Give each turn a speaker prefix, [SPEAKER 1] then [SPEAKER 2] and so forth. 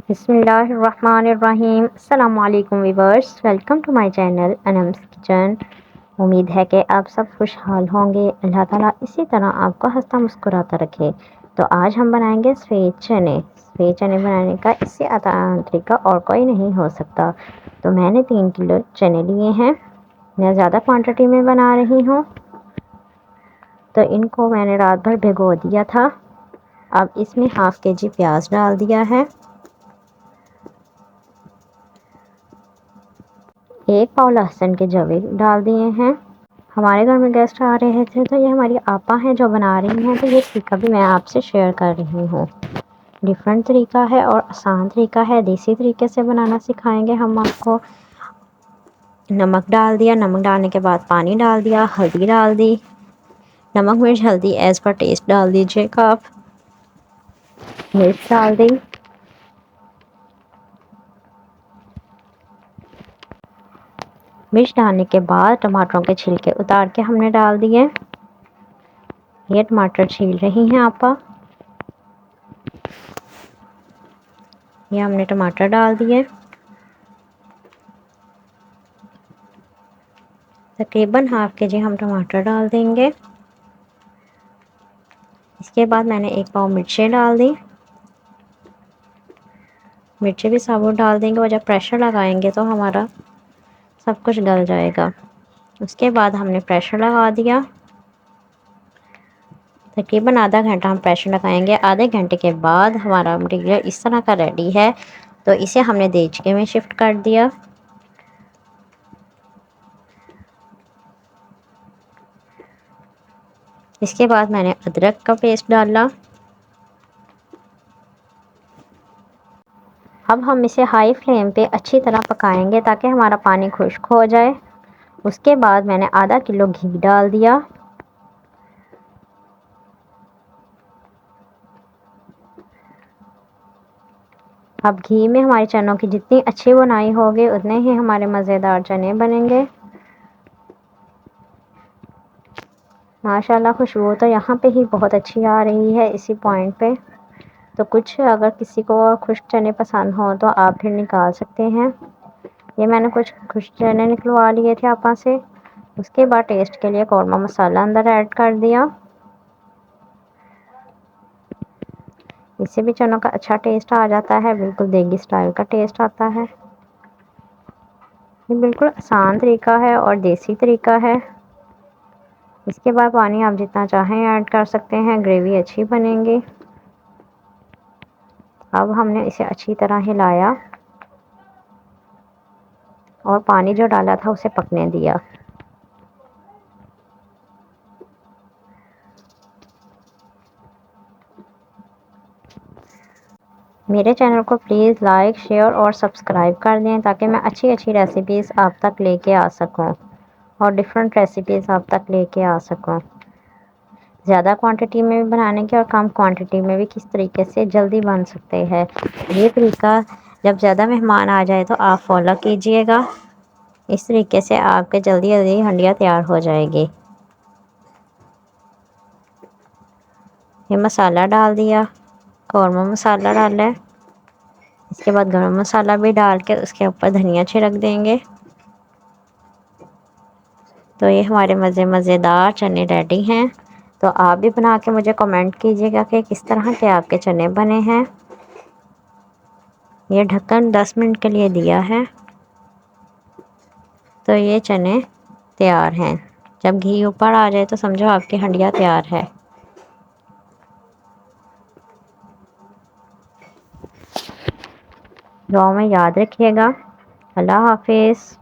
[SPEAKER 1] बिस्मिल्लाहिर्रहमानिर्रहीम। अस्सलाम वालेकुम viewers, welcome to my channel Anam's kitchen. उम्मीद है कि आप सब खुशहाल होंगे। अल्लाह ताला इसी तरह आपको हंसता मुस्कुराता रखे। तो आज हम बनाएंगे सफ़ेद चने। सफ़ेद चने बनाने का इससे आसान तरीका और कोई नहीं हो सकता। तो मैंने 3 किलो चने लिए हैं। मैं ज़्यादा क्वांटिटी में बना रही हूँ, तो इनको मैंने रात भर भिगो दिया था। अब इसमें हाफ़ केजी प्याज डाल दिया है। 1 पाव लहसुन के जवे डाल दिए हैं। हमारे घर में गेस्ट आ रहे थे, तो ये हमारी आपा हैं जो बना रही हैं, तो ये तरीका भी मैं आपसे शेयर कर रही हूँ। डिफरेंट तरीका है और आसान तरीका है। देसी तरीके से बनाना सिखाएंगे हम आपको। नमक डाल दिया। नमक डालने के बाद पानी डाल दिया। हल्दी डाल दी। नमक मिर्च हल्दी एज़ पर टेस्ट डाल दीजिएगा आप। मिर्च डाल दी। मिर्च डालने के बाद टमाटरों के छिलके उतार के हमने डाल दिए। ये टमाटर छील रही हैं आपा। ये हमने टमाटर डाल दिए। तकरीबन हाफ़ केजी हम टमाटर डाल देंगे। इसके बाद मैंने 1 पाव मिर्चें डाल दी। मिर्चें भी साबुत डाल देंगे और जब प्रेशर लगाएंगे तो हमारा सब कुछ गल जाएगा। उसके बाद हमने प्रेशर लगा दिया। तकरीबन आधा घंटा हम प्रेशर लगाएंगे। आधे घंटे के बाद हमारा मटीरियल इस तरह का रेडी है, तो इसे हमने देचके में शिफ्ट कर दिया। इसके बाद मैंने अदरक का पेस्ट डाला। अब हम इसे हाई फ्लेम पे अच्छी तरह पकाएंगे ताकि हमारा पानी खुश्क हो जाए। उसके बाद मैंने आधा किलो घी डाल दिया। अब घी में हमारे चनों की जितनी अच्छी बुनाई होगी उतने ही हमारे मज़ेदार चने बनेंगे। माशाल्लाह खुशबू तो यहाँ पे ही बहुत अच्छी आ रही है इसी पॉइंट पे। तो कुछ अगर किसी को खुश्क चने पसंद हो तो आप फिर निकाल सकते हैं। ये मैंने कुछ खुश्क चने निकलवा लिए थे आपा से। उसके बाद टेस्ट के लिए कौरमा मसाला अंदर ऐड कर दिया। इससे भी चनों का अच्छा टेस्ट आ जाता है, बिल्कुल देगी स्टाइल का टेस्ट आता है। ये बिल्कुल आसान तरीका है और देसी तरीका है। इसके बाद पानी आप जितना चाहें ऐड कर सकते हैं, ग्रेवी अच्छी बनेगी। अब हमने इसे अच्छी तरह हिलाया और पानी जो डाला था उसे पकने दिया। मेरे चैनल को प्लीज़ लाइक शेयर और सब्सक्राइब कर दें ताकि मैं अच्छी अच्छी रेसिपीज़ आप तक लेके आ सकूं और डिफरेंट रेसिपीज़ आप तक लेके आ सकूं। ज़्यादा क्वांटिटी में भी बनाने की और कम क्वांटिटी में भी किस तरीके से जल्दी बन सकते हैं। ये तरीका जब ज़्यादा मेहमान आ जाए तो आप फॉलो कीजिएगा। इस तरीके से आपके जल्दी जल्दी हंडिया तैयार हो जाएगी। ये मसाला डाल दिया। कौरमा मसाला डाला है। इसके बाद गरम मसाला भी डाल के उसके ऊपर धनिया छिड़क देंगे। तो ये हमारे मज़ेदार चने रेडी हैं। तो आप भी बना के मुझे कमेंट कीजिएगा कि किस तरह के आपके चने बने हैं। ये ढक्कन 10 मिनट के लिए दिया है। तो ये चने तैयार हैं। जब घी ऊपर आ जाए तो समझो आपकी हंडिया तैयार है। दुआ में याद रखिएगा। अल्लाह हाफिज़।